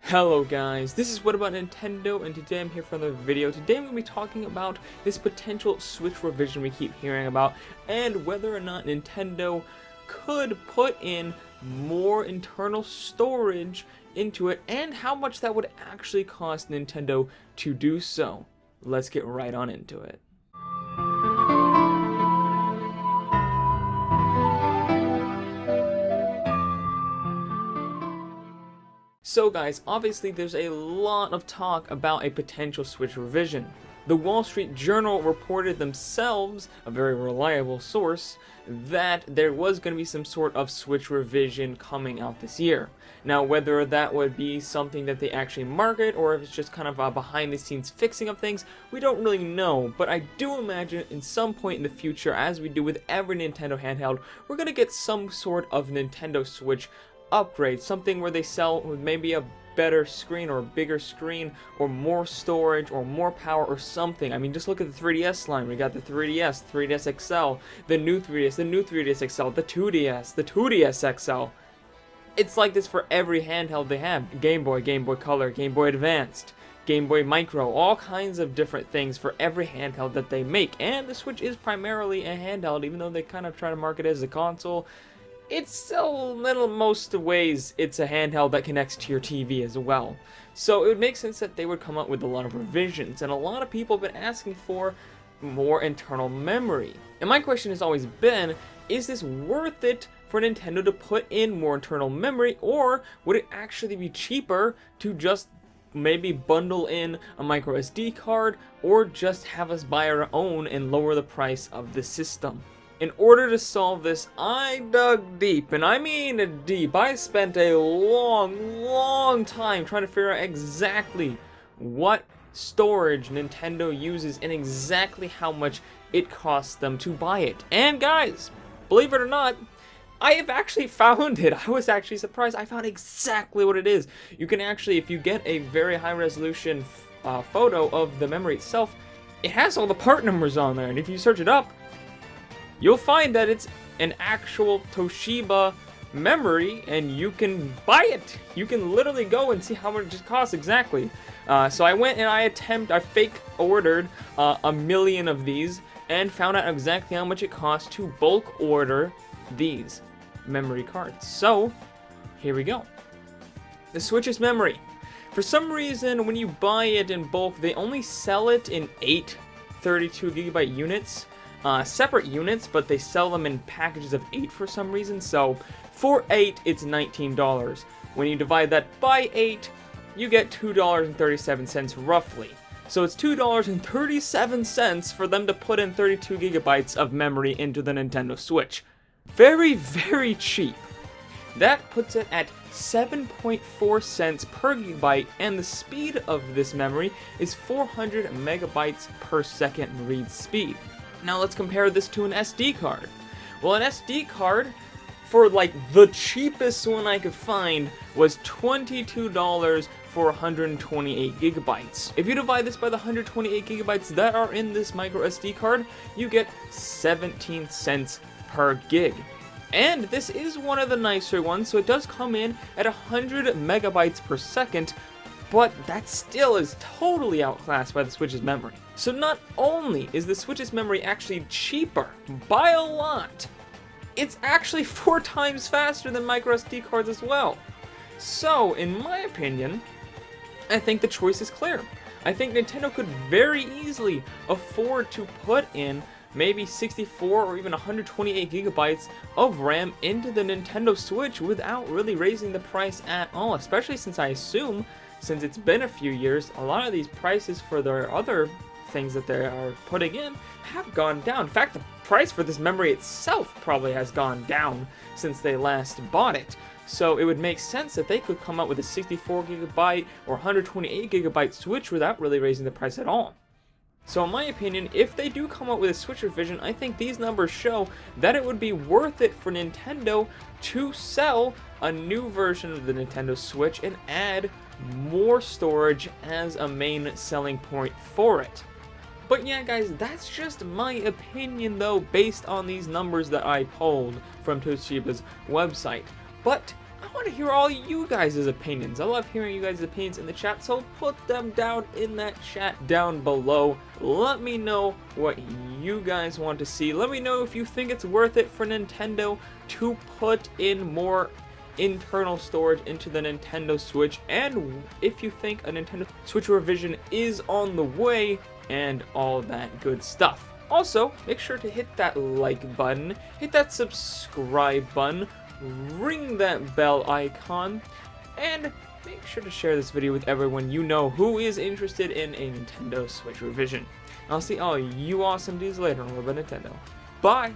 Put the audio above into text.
Hello guys, this is What About Nintendo, and today I'm here for another video. Today I'm going to be talking about this potential Switch revision we keep hearing about, and whether or not Nintendo could put in more internal storage into it, and how much that would actually cost Nintendo to do so. Let's get right on into it. So guys, obviously there's a lot of talk about a potential Switch revision. The Wall Street Journal reported themselves, a very reliable source, that there was going to be some sort of Switch revision coming out this year. Now, whether that would be something that they actually market, or if it's just kind of a behind-the-scenes fixing of things, we don't really know. But I do imagine in some point in the future, as we do with every Nintendo handheld, we're going to get some sort of Nintendo Switch upgrade, something where they sell with maybe a better screen or a bigger screen or more storage or more power or something. I mean, just look at the 3DS line. We got the 3DS, 3DS XL, the new 3DS, the new 3DS XL, the 2DS, the 2DS XL. It's like this for every handheld they have. Game Boy, Game Boy Color, Game Boy Advanced, Game Boy Micro, all kinds of different things for every handheld that they make. And the Switch is primarily a handheld, even though they kind of try to market it as a console. It's still, in most ways, it's a handheld that connects to your TV as well. So it would make sense that they would come up with a lot of revisions, and a lot of people have been asking for more internal memory. And my question has always been, is this worth it for Nintendo to put in more internal memory, or would it actually be cheaper to just maybe bundle in a micro SD card, or just have us buy our own and lower the price of the system? In order to solve this, I dug deep, and I mean deep. I spent a long time trying to figure out exactly what storage Nintendo uses and exactly how much it costs them to buy it. And guys, believe it or not, I have actually found it. I was actually surprised. I found exactly what it is. You can actually, if you get a very high resolution photo of the memory itself, it has all the part numbers on there, and if you search it up, you'll find that it's an actual Toshiba memory, and you can buy it. You can literally go and see how much it costs exactly. So I went and I fake ordered a million of these and found out exactly how much it costs to bulk order these memory cards. So here we go. The Switch's memory. For some reason, when you buy it in bulk, they only sell it in 8 32GB units. Separate units, but they sell them in packages of 8 for some reason. So for 8, it's $19. When you divide that by 8, you get $2.37 roughly. So it's $2.37 for them to put in 32GB of memory into the Nintendo Switch. Very cheap. That puts it at 7.4 cents per gigabyte, and the speed of this memory is 400 megabytes per second read speed. Now let's compare this to an SD card. Well, an SD card, for like the cheapest one I could find, was $22 for 128 gigabytes. If you divide this by the 128 gigabytes that are in this micro SD card, you get 17 cents per gig. And this is one of the nicer ones, so it does come in at 100 megabytes per second, but that still is totally outclassed by the Switch's memory. So not only is the Switch's memory actually cheaper by a lot, it's actually 4 times faster than microSD cards as well. So, in my opinion, I think the choice is clear. I think Nintendo could very easily afford to put in maybe 64 or even 128 gigabytes of RAM into the Nintendo Switch without really raising the price at all, especially since I assume, since it's been a few years, a lot of these prices for their other things that they are putting in have gone down. In fact, the price for this memory itself probably has gone down since they last bought it. So it would make sense that they could come out with a 64 gigabyte or 128 gigabyte Switch without really raising the price at all. So in my opinion, if they do come out with a Switch revision, I think these numbers show that it would be worth it for Nintendo to sell a new version of the Nintendo Switch and add more storage as a main selling point for it. But yeah guys, that's just my opinion though, based on these numbers that I pulled from Toshiba's website. But I want to hear all you guys' opinions. I love hearing you guys' opinions in the chat, so put them down in that chat down below. Let me know what you guys want to see. Let me know if you think it's worth it for Nintendo to put in more internal storage into the Nintendo Switch, and if you think a Nintendo Switch revision is on the way, and all that good stuff. Also, make sure to hit that like button, hit that subscribe button, ring that bell icon, and make sure to share this video with everyone you know who is interested in a Nintendo Switch revision. I'll see all you awesome dudes later on Nintendo. Bye!